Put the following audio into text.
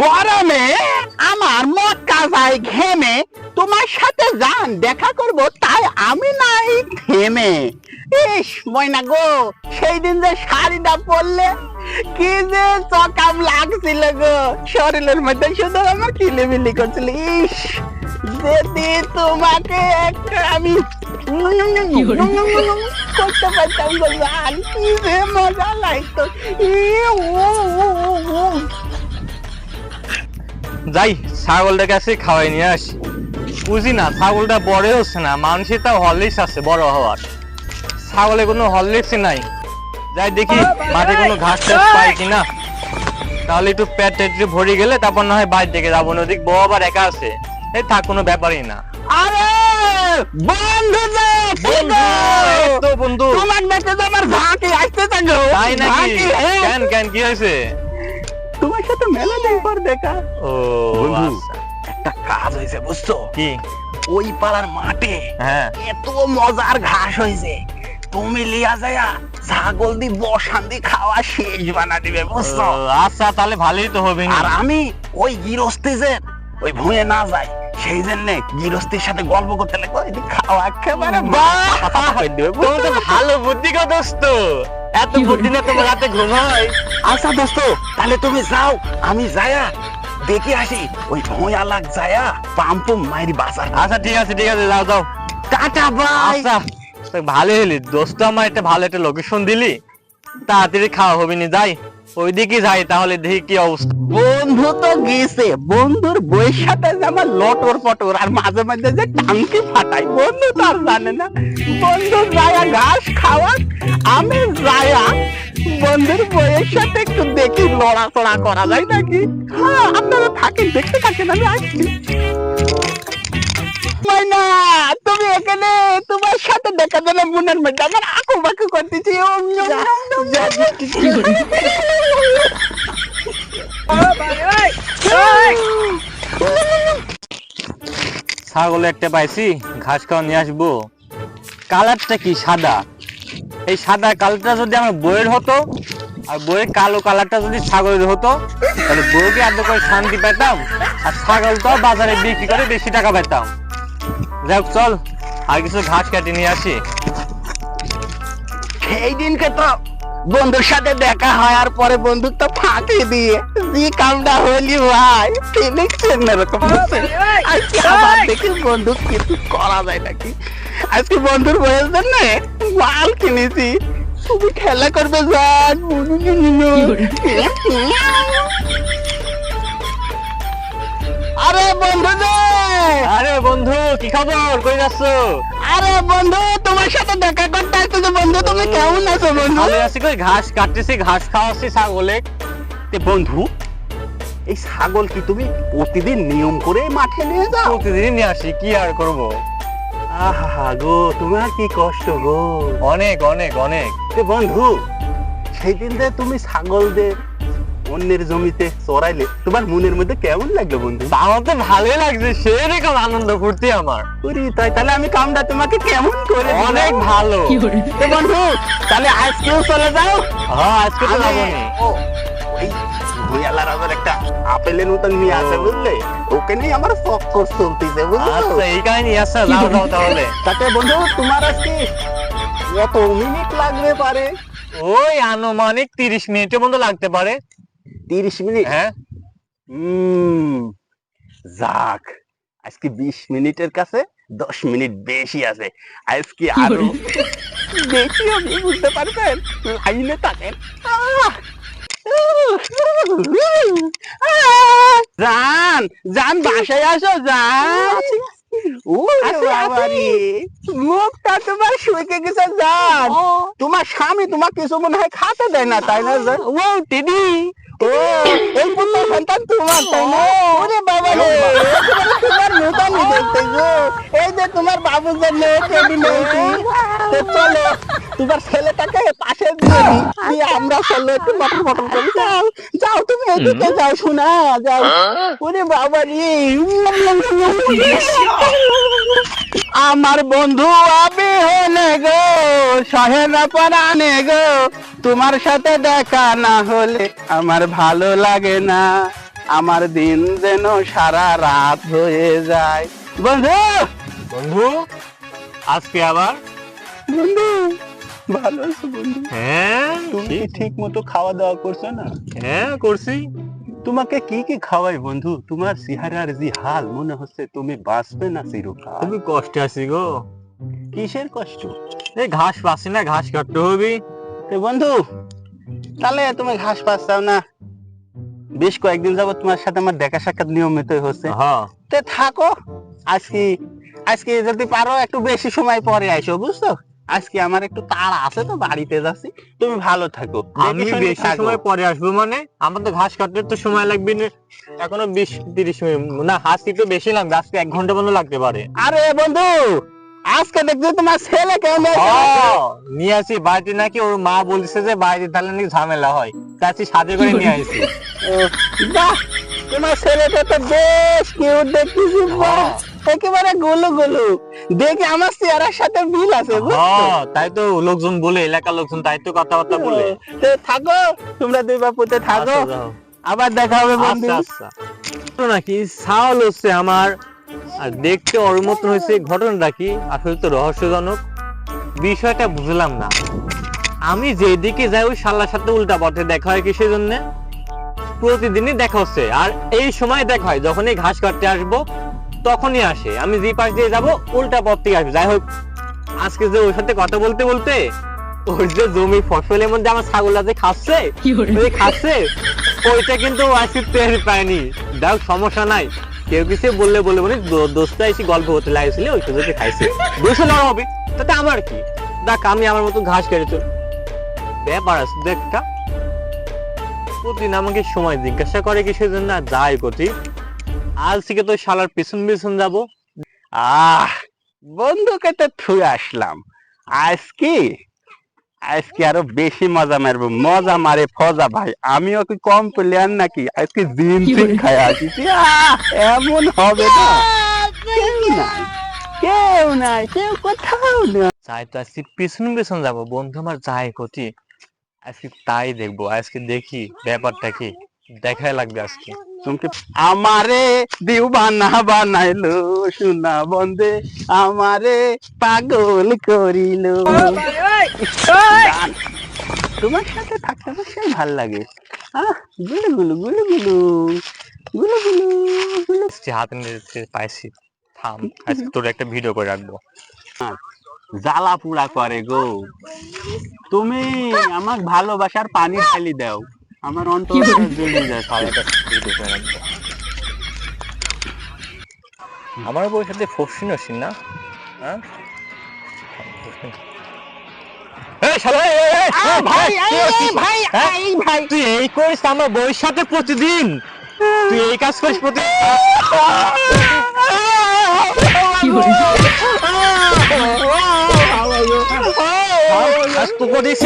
গরমে আমার মক্কা যায় ঘেমে, তোমার সাথে যান দেখা করব তাই আমি নাই থেমে। ইস ময়না গো, সেই দিন যে শাড়িটা পরলে কি যে চকাম লাগছিল গো, শরীরের মধ্যে শুধু আমার কিলিবিলি করছিল। ইস যদি তোমাকে একটা আমি করতে পারতাম গো জান, কি যে মজা লাগতো। যাই ছাগলটার কাছে খাওয়াই নিয়ে আসি। বুঝি না ছাগলটা বড় হচ্ছে না, মানুষের তো হরলিক্স আছে বড় হওয়ার, ছাগলে কোনো হরলিক্স নাই। যাই দেখি মাঠে কোনো ঘাস টাস পাই কিনা, তাহলে একটু পেট টেট ভরে গেলে তারপর না হয় বাইরে থেকে যাবো। নদীক বউ আবার একা আছে, এই থাক কোনো ব্যাপারই না। আরে বন্ধু যে তো বন্ধু তোমার দেখে তো আমার ঝাঁকি আসতে থাকো। তাই নাকি? কেন কেন কি হয়েছে? তোমার সাথে মেলা দিন পর দেখা। ও বন্ধু, আচ্ছা। একটা কাজ হয়েছে বুঝছো? কি? ওই পাড়ার মাঠে হ্যাঁ এত মজার ঘাস হয়েছে, তুমি লিয়া যায়া ছাগল দি বসান দি খাওয়া শেষ বানা দিবে বুঝছো? আচ্ছা তাহলে ভালোই তো হবে। আর আমি ওই গিরস্তি যে ওই ভুঁয়ে না যাই সেই জন্য গিরস্তির সাথে গল্প করতে লাগবো, খাওয়া একেবারে তুমি তো ভালো বুদ্ধি গো দোস্ত, এত বুদ্ধি না তোমার রাতে ঘুম হয়? আচ্ছা দোস্ত, তাহলে তুমি যাও, আমি যায়া দেখে আসি ওই ভুঁয়া লাগ যায়া পাম্প মাইরি বাজার। আচ্ছা ঠিক আছে ঠিক আছে, যাও যাও। Tata bye. আচ্ছা ভালো হলি দোস্ত, আমার একটা ভালো একটা লোকেশন দিলি, তাড়াতাড়ি খাওয়া হবে নি। যাই ওইদিকে যাই তাহলে, দেখি কি অবস্থা। বন্ধু তো গেছে, বন্ধুর বইয়ের সাথে যে আমার লটর পটর আর মাঝে মাঝে যে টাঙ্কি ফাটাই, বন্ধু তো আর জানে না। বন্ধু যায়া ঘাস খাওয়া, আমি যায়া বন্ধুর বইয়ের সাথে একটু দেখি লড়াচড়া করা যায় নাকি। হ্যাঁ আপনারা থাকেন, দেখতে থাকেন, আমি আসছি। মাইনা তুমি এখানে, তোমার সাথে দেখা যায় না মনের মধ্যে আমার আঁকু বাকু করতেছি। ছাগল একটা পাইছি, ঘাস খাওয়া নিয়ে আসবো। কালারটা কি সাদা, এই সাদা কালারটা যদি আমার বইয়ের হতো আর বইয়ের কালো কালারটা যদি ছাগলের হতো, তাহলে বউকে এত করে শান্তি পেতাম, আর ছাগলটা বাজারে বিক্রি করে বেশি টাকা পেতাম। যাই হোক চল আর কিছু ঘাস কেটে নিয়ে আসি। সেই দিনকে তো বন্ধুর সাথে দেখা হয় আর পরে বন্ধুত্ব ফাঁকি দিয়ে যে কামটা হলি ভাই, ফিলিংস এরকম হচ্ছে। আজকে আবার দেখি বন্ধু কিছু করা যায় নাকি। আজকে বন্ধুর বয়স জন্য মাল কিনেছি, শুধু খেলা করবে যান। আরে বন্ধু যে, আরে বন্ধু কি খবর, কই যাচ্ছ? আরে বন্ধু তোমার সাথে দেখা করতে আসতেছে। বন্ধু তুমি কেমন আছো বন্ধু? ভালো আছি, কই ঘাস কাটতেছি, ঘাস খাওয়াচ্ছি ছাগলে। তে বন্ধু, এই ছাগল কি তুমি প্রতিদিন নিয়ম করে মাঠে নিয়ে যাও? প্রতিদিন নিয়ে আসি, কি আর করবো। আহা গো, তোমার কি কষ্ট গো। অনেক অনেক অনেক। তে বন্ধু, সেই দিন যে তুমি ছাগলদের অন্যের জমিতে চড়াইলে, তোমার মনের মধ্যে কেমন লাগলো বন্ধু? আমার তো ভালোই লাগছে, সেরকম আনন্দ ফুর্তি আমার। ওরে তাই, তাহলে আমি কামটা তোমাকে কেমন করে দিলাম? অনেক ভালো। তো বন্ধু, তাহলে আজকেও চলে যাও। হ্যাঁ আজকে তো যাবো নি। ওই ভুইয়ালার আবার একটা আপেলের মতন নিয়ে আছে বুঝলে, ওকে নিয়ে আমার চক্কর চলতেছে বুঝলে। আচ্ছা এই কাহিনী, আচ্ছা যাও যাও তাহলে। তাতে বন্ধু তোমার আজকে কত মিনিট লাগবে পারে? ওই আনুমানিক 30 মিনিটের মতো লাগতে পারে। 30 মিনিট? হ্যাঁ যাক, আজকে 20 মিনিটের কাছে 10 মিনিট বেশি আছে। আজকে আরো বেশি আমি বুঝতে পারবেন, লাইনে থাকেন। জান জান, বাসায় আসো জান। মুখটা তোমার শুকে গেছে জান। তোমার স্বামী তোমার কিছু মনে হয় খাতে দেয় না তাই না জান? ও দিদি, ও এই পুত্র সন্তান তোমার তাই না? ওরে বাবা রে, তোমার নূতন দেখতে গো। এই যে তোমার বাবু জন্য টেডি নিয়েছি। তো চলো তোমার ছেলেটাকে পাশে দিয়ে দিই, আমরা চলো একটু মটর মটর করে। যাও যাও, তুমি এদিকে যাও শোনা, যাও। ওরে বাবা রে, আমার বন্ধু আমি হলে গো সহেনা পরানে গো, তোমার সাথে দেখা না হলে আমার ভালো লাগে না। আমার দিন যেন সারা রাত হয়ে যায়। বন্ধু বন্ধু আজকে আবার বন্ধু ভালো আছো বন্ধু? হ্যাঁ তুমি কি ঠিক মতো খাওয়া দাওয়া করছো না? হ্যাঁ করছি। তোমাকে কি কি খাওয়াই বন্ধু? তোমার চেহারার যে হাল, মনে হচ্ছে তুমি বাঁচবে না চিরকাল। তুমি কষ্টে আছি গো। কিসের কষ্ট? এই ঘাস পাচ্ছি না, ঘাস কাটতে হবে। তো বন্ধু তাহলে তুমি ঘাস পাচ্ছাও না, বেশ কয়েকদিন যাবত তোমার সাথে আমার দেখা সাক্ষাৎ নিয়মিত হচ্ছে। হ্যাঁ তে থাকো, আজকে আজকে যদি পারো একটু বেশি সময় পরে আইসো, বুঝছো? আজকে আমার একটু তাড়া আছে তো, বাড়িতে যাচ্ছি। তুমি ভালো থাকো। আমি দেখে শুনে বেশি থাকো। সময় পরে আসবো মানে? আমার তো ঘাস কাটতে তো সময় লাগবে না, এখনো 20-30 মিনিট না, আজকে একটু বেশি লাগবে, আজকে 1 ঘন্টা পর্যন্ত লাগতে পারে। আরে বন্ধু আজকে দেখছি তোমার ছেলে কেমন নিয়ে আসি বাড়িতে, নাকি ওর মা বলছে যে বাইরে তাহলে নাকি ঝামেলা হয়, তাই সাথে করে নিয়ে আসি। বাহ, তোমার ছেলেটা তো বেশ কিউট দেখতেছি। বাহ, একেবারে গুলু গুলু, দেখে আমার চেহারার সাথে মিল আছে, বুঝছো? তাই তো লোকজন বলে, এলাকার লোকজন তাই তো কথাবার্তা বলে। তো থাকো, তোমরা দুই বাপুতে থাকো, আচ্ছা, যাও। আবার দেখা হবে বন্ধু। আচ্ছা তো নাকি সাউল হচ্ছে আমার, আর দেখতে ওর মতন হয়েছে। ঘটনাটা কি আসলে তো রহস্যজনক, বিষয়টা বুঝলাম না। আমি যেদিকে যাই ওই শালার সাথে উল্টা পথে দেখা হয়, কিসের জন্য? প্রতিদিনই দেখা হচ্ছে, আর এই সময় দেখা হয় যখন এই ঘাস কাটতে আসবো তখনই আসে। আমি যে পাশ দিয়ে যাবো উল্টা পথ থেকে আসবে। যাই হোক, আজকে যে ওর সাথে কথা বলতে বলতে ওর যে জমি ফসলের মধ্যে আমার ছাগলটা যে খাচ্ছে ওইটা কিন্তু আজকে টের পায়নি। দেখ সমস্যা নাই, কেউ কিছু বললে বলে বলে দোস্ত এসে গল্প হতে লাগছিল, ওই সুযোগে খাইছে, দোষ না হবে তাতে আমার কি? দেখ আমি আমার মতো ঘাস কেটে চল, ব্যাপার আছে দেখা। প্রতিদিন আমাকে সময় জিজ্ঞাসা করে কিসের জন্য, যাই করি। আজ থেকে তো শালার পিছন পিছন যাবো। বন্ধুকে তো থুয়ে আসলাম, আজকে আজকে আরো বেশি মজা মারবো। মজা মারে ফজা ভাই, আমিও কি কম প্লেয়ার নাকি? আজকে দিন খাই আসিছি। এমন হবে না, কেউ নাই, কেউ কোথাও না। যাই তো আজকে পিছন পিছন যাবো, বন্ধু আমার যাই করি আজকে তাই দেখবো। আজকে দেখি ব্যাপারটা কি, দেখাই লাগবে আজকে। তুমি আমারে দিওয়ানা বানাইলো, সোনা বন্ধে আমারে পাগল করিল। তোমার সাথে থাকতে আমার সেই ভাল লাগে। গুলু গুলু গুলু গুলু গুলু গুলু গুলু। হাতে নিয়ে পাইছি, থাম, আজকে তোর একটা ভিডিও করে রাখবো। জ্বালা পুড়া করে গো, তুমি আমার ভালোবাসার পানি ঢালি দাও, আমার অন্তর জ্বলে যায়। আমার বউর সাথে ফসিন আসিন না, হ্যাঁ? তুই এই করিস আমার বউর সাথে প্রতিদিন? তুই এই কাজ করিস প্রতিদিন? করিস